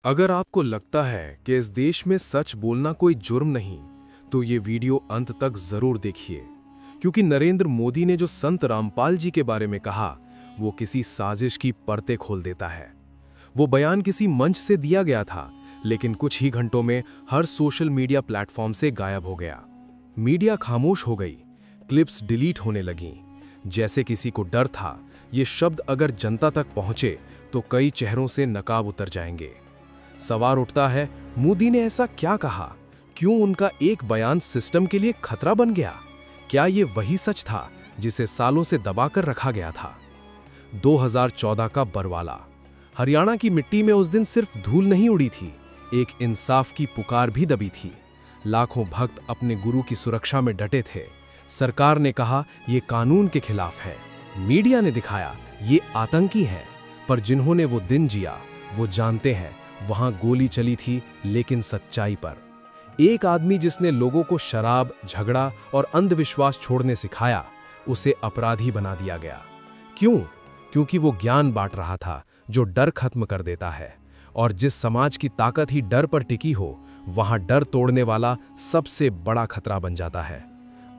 अगर आपको लगता है कि इस देश में सच बोलना कोई जुर्म नहीं, तो ये वीडियो अंत तक जरूर देखिए, क्योंकि नरेंद्र मोदी ने जो संत रामपाल जी के बारे में कहा, वो किसी साजिश की परतें खोल देता है। वो बयान किसी मंच से दिया गया था, लेकिन कुछ ही घंटों में हर सोशल मीडिया प्लेटफॉर्म से गायब हो गया। मीडिया खामोश हो गई, क्लिप्स डिलीट होने लगीं, जैसे किसी को डर था ये शब्द अगर जनता तक पहुंचे तो कई चेहरों से नकाब उतर जाएंगे। सवाल उठता है, मोदी ने ऐसा क्या कहा? क्यों उनका एक बयान सिस्टम के लिए खतरा बन गया? क्या ये वही सच था जिसे सालों से दबाकर रखा गया था? 2014 का बरवाला। हरियाणा की मिट्टी में उस दिन सिर्फ धूल नहीं उड़ी थी, एक इंसाफ की पुकार भी दबी थी। लाखों भक्त अपने गुरु की सुरक्षा में डटे थे। सरकार ने कहा ये कानून के खिलाफ है, मीडिया ने दिखाया ये आतंकी है, पर जिन्होंने वो दिन जिया वो जानते हैं वहां गोली चली थी, लेकिन सच्चाई पर। एक आदमी जिसने लोगों को शराब, झगड़ा और अंधविश्वास छोड़ने सिखाया, उसे अपराधी बना दिया गया। क्यों? क्योंकि वो ज्ञान बांट रहा था जो डर खत्म कर देता है। और जिस समाज की ताकत ही डर पर टिकी हो, वहां डर तोड़ने वाला सबसे बड़ा खतरा बन जाता है।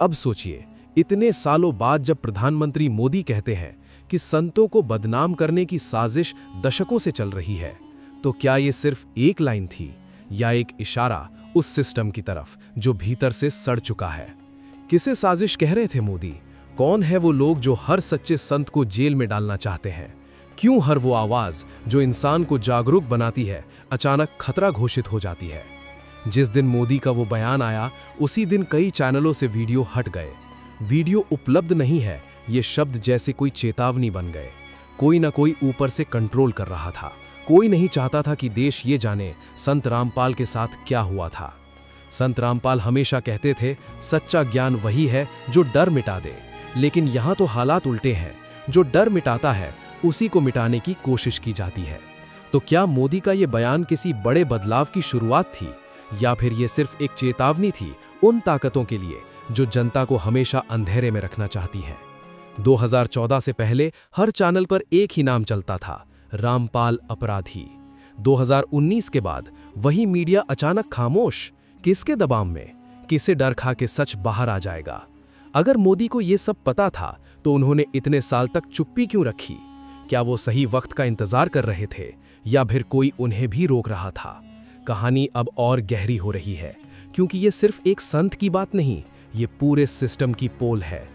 अब सोचिए, इतने सालों बाद जब प्रधानमंत्री मोदी कहते हैं कि संतों को बदनाम करने की साजिश दशकों से चल रही है, तो क्या ये सिर्फ एक लाइन थी या एक इशारा उस सिस्टम की तरफ जो भीतर से सड़ चुका है? किसे साजिश कह रहे थे मोदी? कौन है वो लोग जो हर सच्चे संत को जेल में डालना चाहते हैं? क्यों हर वो आवाज जो इंसान को जागरूक बनाती है अचानक खतरा घोषित हो जाती है? जिस दिन मोदी का वो बयान आया, उसी दिन कई चैनलों से वीडियो हट गए। वीडियो उपलब्ध नहीं है ये शब्द जैसे कोई चेतावनी बन गए। कोई ना कोई ऊपर से कंट्रोल कर रहा था। कोई नहीं चाहता था कि देश ये जाने संत रामपाल के साथ क्या हुआ था। संत रामपाल हमेशा कहते थे, सच्चा ज्ञान वही है जो डर मिटा दे। लेकिन यहाँ तो हालात उल्टे हैं, जो डर मिटाता है उसी को मिटाने की कोशिश की जाती है। तो क्या मोदी का ये बयान किसी बड़े बदलाव की शुरुआत थी, या फिर ये सिर्फ एक चेतावनी थी उन ताकतों के लिए जो जनता को हमेशा अंधेरे में रखना चाहती हैं? 2014 से पहले हर चैनल पर एक ही नाम चलता था, रामपाल अपराधी। 2019 के बाद वही मीडिया अचानक खामोश। किसके दबाव में? किसे डर खा के सच बाहर आ जाएगा? अगर मोदी को यह सब पता था तो उन्होंने इतने साल तक चुप्पी क्यों रखी? क्या वो सही वक्त का इंतजार कर रहे थे, या फिर कोई उन्हें भी रोक रहा था? कहानी अब और गहरी हो रही है, क्योंकि ये सिर्फ एक संत की बात नहीं, ये पूरे सिस्टम की पोल है।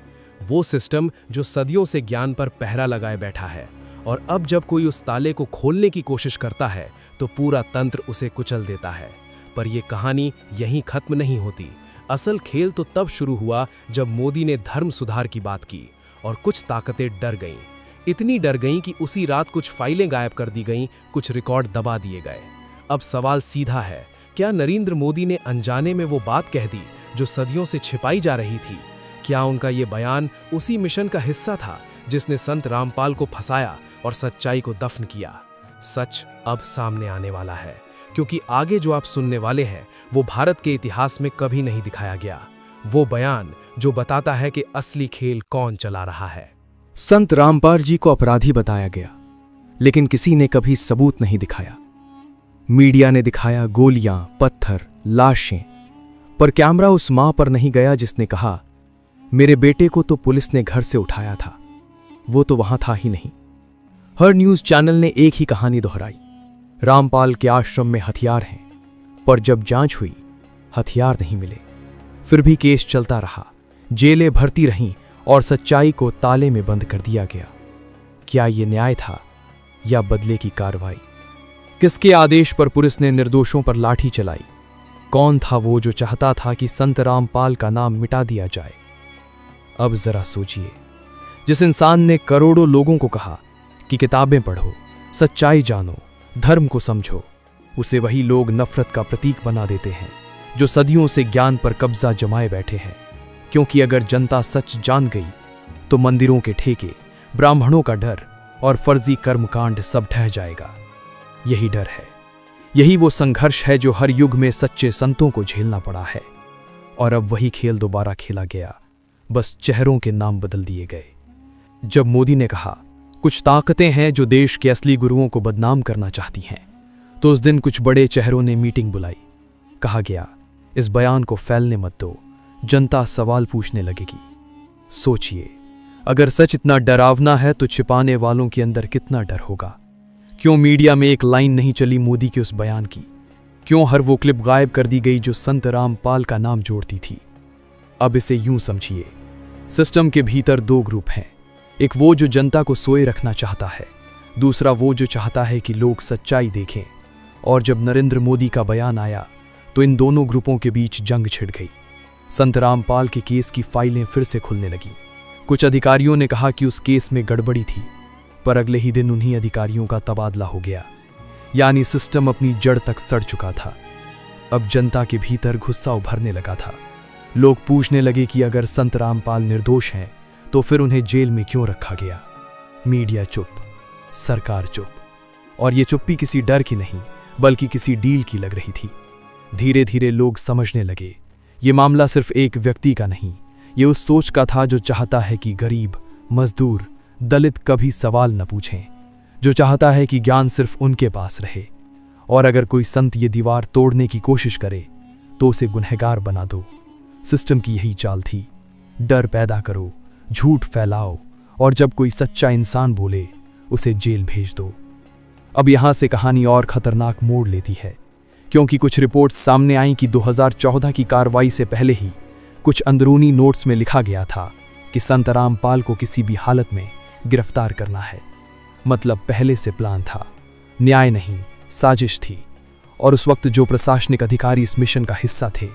वो सिस्टम जो सदियों से ज्ञान पर पहरा लगाए बैठा है, और अब जब कोई उस ताले को खोलने की कोशिश करता है तो पूरा तंत्र उसे कुचल देता है। पर यह कहानी यहीं खत्म नहीं होती। असल खेल तो तब शुरू हुआ जब मोदी ने धर्म सुधार की बात की, और कुछ ताकतें डर गईं। इतनी डर गईं कि उसी रात कुछ फाइलें गायब कर दी गईं, कुछ रिकॉर्ड दबा दिए गए। अब सवाल सीधा है, क्या नरेंद्र मोदी ने अनजाने में वो बात कह दी जो सदियों से छिपाई जा रही थी? क्या उनका ये बयान उसी मिशन का हिस्सा था जिसने संत रामपाल को फंसाया और सच्चाई को दफन किया? सच अब सामने आने वाला है, क्योंकि आगे जो आप सुनने वाले हैं वो भारत के इतिहास में कभी नहीं दिखाया गया। वो बयान जो बताता है कि असली खेल कौन चला रहा है। संत रामपाल जी को अपराधी बताया गया, लेकिन किसी ने कभी सबूत नहीं दिखाया। मीडिया ने दिखाया गोलियां, पत्थर, लाशें, पर कैमरा उस मां पर नहीं गया जिसने कहा, मेरे बेटे को तो पुलिस ने घर से उठाया था, वो तो वहां था ही नहीं। हर न्यूज चैनल ने एक ही कहानी दोहराई, रामपाल के आश्रम में हथियार हैं, पर जब जांच हुई हथियार नहीं मिले। फिर भी केस चलता रहा, जेलें भरती रहीं और सच्चाई को ताले में बंद कर दिया गया। क्या ये न्याय था या बदले की कार्रवाई? किसके आदेश पर पुलिस ने निर्दोषों पर लाठी चलाई? कौन था वो जो चाहता था कि संत रामपाल का नाम मिटा दिया जाए? अब जरा सोचिए, जिस इंसान ने करोड़ों लोगों को कहा कि किताबें पढ़ो, सच्चाई जानो, धर्म को समझो, उसे वही लोग नफरत का प्रतीक बना देते हैं जो सदियों से ज्ञान पर कब्जा जमाए बैठे हैं। क्योंकि अगर जनता सच जान गई तो मंदिरों के ठेके, ब्राह्मणों का डर और फर्जी कर्मकांड सब ढह जाएगा। यही डर है, यही वो संघर्ष है जो हर युग में सच्चे संतों को झेलना पड़ा है। और अब वही खेल दोबारा खेला गया, बस चेहरों के नाम बदल दिए गए। जब मोदी ने कहा कुछ ताकतें हैं जो देश के असली गुरुओं को बदनाम करना चाहती हैं, तो उस दिन कुछ बड़े चेहरों ने मीटिंग बुलाई। कहा गया, इस बयान को फैलने मत दो, जनता सवाल पूछने लगेगी। सोचिए, अगर सच इतना डरावना है तो छिपाने वालों के अंदर कितना डर होगा। क्यों मीडिया में एक लाइन नहीं चली मोदी के उस बयान की? क्यों हर वो क्लिप गायब कर दी गई जो संत रामपाल का नाम जोड़ती थी? अब इसे यूं समझिए, सिस्टम के भीतर दो ग्रुप हैं। एक वो जो जनता को सोए रखना चाहता है, दूसरा वो जो चाहता है कि लोग सच्चाई देखें। और जब नरेंद्र मोदी का बयान आया तो इन दोनों ग्रुपों के बीच जंग छिड़ गई। संत रामपाल के केस की फाइलें फिर से खुलने लगी। कुछ अधिकारियों ने कहा कि उस केस में गड़बड़ी थी, पर अगले ही दिन उन्हीं अधिकारियों का तबादला हो गया। यानी सिस्टम अपनी जड़ तक सड़ चुका था। अब जनता के भीतर गुस्सा उभरने लगा था। लोग पूछने लगे कि अगर संत रामपाल निर्दोष हैं तो फिर उन्हें जेल में क्यों रखा गया? मीडिया चुप, सरकार चुप, और ये चुप्पी किसी डर की नहीं बल्कि किसी डील की लग रही थी। धीरे धीरे लोग समझने लगे, ये मामला सिर्फ एक व्यक्ति का नहीं, ये उस सोच का था जो चाहता है कि गरीब, मजदूर, दलित कभी सवाल न पूछें, जो चाहता है कि ज्ञान सिर्फ उनके पास रहे। और अगर कोई संत ये दीवार तोड़ने की कोशिश करे तो उसे गुनहगार बना दो। सिस्टम की यही चाल थी, डर पैदा करो, झूठ फैलाओ, और जब कोई सच्चा इंसान बोले उसे जेल भेज दो। अब यहां से कहानी और खतरनाक मोड़ लेती है, क्योंकि कुछ रिपोर्ट्स सामने आई कि 2014 की कार्रवाई से पहले ही कुछ अंदरूनी नोट्स में लिखा गया था कि संत रामपाल को किसी भी हालत में गिरफ्तार करना है। मतलब पहले से प्लान था, न्याय नहीं, साजिश थी। और उस वक्त जो प्रशासनिक अधिकारी इस मिशन का हिस्सा थे,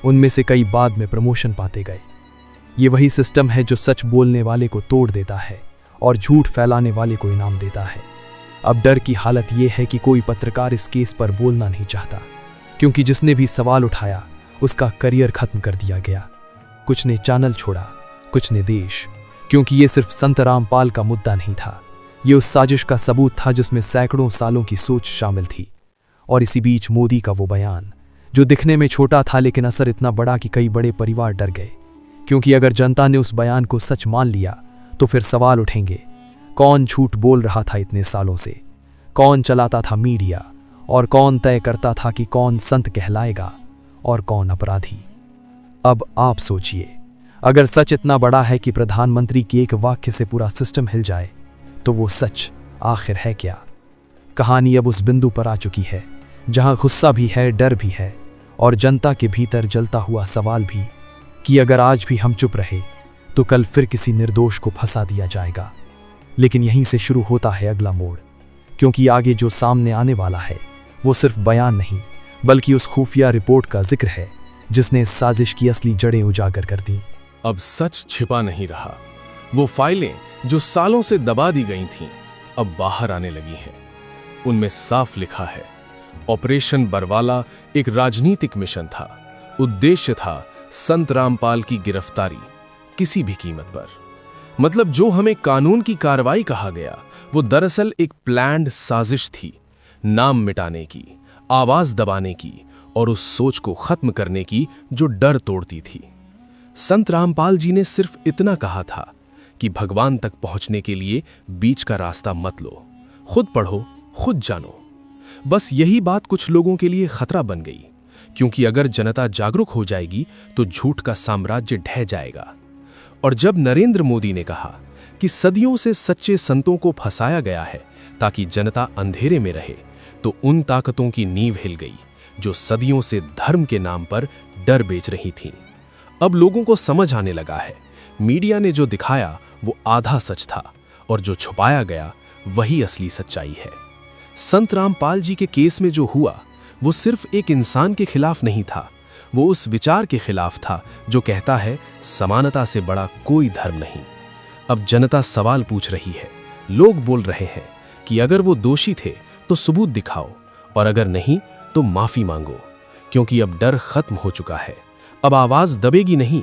उनमें से कई बाद में प्रमोशन पाते गए। ये वही सिस्टम है जो सच बोलने वाले को तोड़ देता है और झूठ फैलाने वाले को इनाम देता है। अब डर की हालत यह है कि कोई पत्रकार इस केस पर बोलना नहीं चाहता, क्योंकि जिसने भी सवाल उठाया उसका करियर खत्म कर दिया गया। कुछ ने चैनल छोड़ा, कुछ ने देश, क्योंकि ये सिर्फ संत रामपाल का मुद्दा नहीं था, ये उस साजिश का सबूत था जिसमें सैकड़ों सालों की सोच शामिल थी। और इसी बीच मोदी का वो बयान, जो दिखने में छोटा था लेकिन असर इतना बड़ा कि कई बड़े परिवार डर गए। क्योंकि अगर जनता ने उस बयान को सच मान लिया तो फिर सवाल उठेंगे, कौन झूठ बोल रहा था इतने सालों से, कौन चलाता था मीडिया, और कौन तय करता था कि कौन संत कहलाएगा और कौन अपराधी। अब आप सोचिए, अगर सच इतना बड़ा है कि प्रधानमंत्री के एक वाक्य से पूरा सिस्टम हिल जाए, तो वो सच आखिर है क्या? कहानी अब उस बिंदु पर आ चुकी है जहां गुस्सा भी है, डर भी है, और जनता के भीतर जलता हुआ सवाल भी कि अगर आज भी हम चुप रहे तो कल फिर किसी निर्दोष को फंसा दिया जाएगा। लेकिन यहीं से शुरू होता है अगला मोड़, क्योंकि आगे जो सामने आने वाला है वो सिर्फ बयान नहीं बल्कि उस खुफिया रिपोर्ट का जिक्र है जिसने इस साजिश की असली जड़ें उजागर कर दी। अब सच छिपा नहीं रहा। वो फाइलें जो सालों से दबा दी गई थीं, अब बाहर आने लगी हैं। उनमें साफ लिखा है, ऑपरेशन बरवाला एक राजनीतिक मिशन था। उद्देश्य था संत रामपाल की गिरफ्तारी, किसी भी कीमत पर। मतलब जो हमें कानून की कार्रवाई कहा गया, वो दरअसल एक प्लान्ड साजिश थी, नाम मिटाने की, आवाज दबाने की और उस सोच को खत्म करने की जो डर तोड़ती थी। संत रामपाल जी ने सिर्फ इतना कहा था कि भगवान तक पहुंचने के लिए बीच का रास्ता मत लो, खुद पढ़ो, खुद जानो। बस यही बात कुछ लोगों के लिए खतरा बन गई, क्योंकि अगर जनता जागरूक हो जाएगी तो झूठ का साम्राज्य ढह जाएगा। और जब नरेंद्र मोदी ने कहा कि सदियों से सच्चे संतों को फंसाया गया है ताकि जनता अंधेरे में रहे, तो उन ताकतों की नींव हिल गई जो सदियों से धर्म के नाम पर डर बेच रही थीं। अब लोगों को समझ आने लगा है, मीडिया ने जो दिखाया वो आधा सच था और जो छुपाया गया वही असली सच्चाई है। संत रामपाल जी के केस में जो हुआ वो सिर्फ एक इंसान के खिलाफ नहीं था, वो उस विचार के खिलाफ था जो कहता है समानता से बड़ा कोई धर्म नहीं। अब जनता सवाल पूछ रही है, लोग बोल रहे हैं कि अगर वो दोषी थे तो सबूत दिखाओ और अगर नहीं तो माफी मांगो, क्योंकि अब डर खत्म हो चुका है। अब आवाज दबेगी नहीं।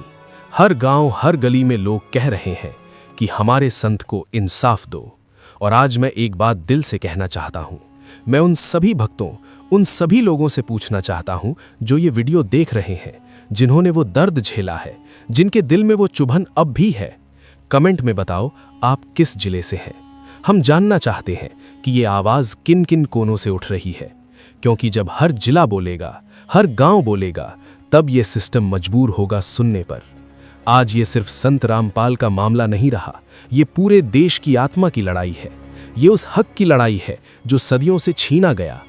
हर गांव, हर गली में लोग कह रहे हैं कि हमारे संत को इंसाफ दो। और आज मैं एक बात दिल से कहना चाहता हूं, मैं उन सभी भक्तों, उन सभी लोगों से पूछना चाहता हूं जो ये वीडियो देख रहे हैं, जिन्होंने वो दर्द झेला है, जिनके दिल में वो चुभन अब भी है। कमेंट में बताओ आप किस जिले से हैं। हम जानना चाहते हैं कि ये आवाज किन किन कोनों से उठ रही है, क्योंकि जब हर जिला बोलेगा, हर गांव बोलेगा, तब ये सिस्टम मजबूर होगा सुनने पर। आज ये सिर्फ संत रामपाल का मामला नहीं रहा, ये पूरे देश की आत्मा की लड़ाई है। ये उस हक की लड़ाई है जो सदियों से छीना गया।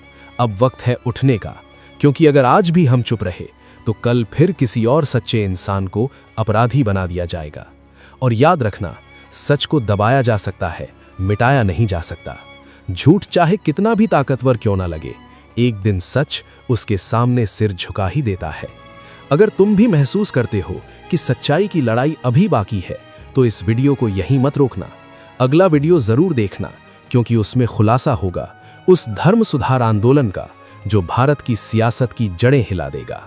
अब वक्त है उठने का, क्योंकि अगर आज भी हम चुप रहे तो कल फिर किसी और सच्चे इंसान को अपराधी बना दिया जाएगा। और याद रखना, सच को दबाया जा सकता है, मिटाया नहीं जा सकता। झूठ चाहे कितना भी ताकतवर क्यों ना लगे, एक दिन सच उसके सामने सिर झुका ही देता है। अगर तुम भी महसूस करते हो कि सच्चाई की लड़ाई अभी बाकी है, तो इस वीडियो को यहीं मत रोकना। अगला वीडियो जरूर देखना, क्योंकि उसमें खुलासा होगा उस धर्म सुधार आंदोलन का जो भारत की सियासत की जड़ें हिला देगा।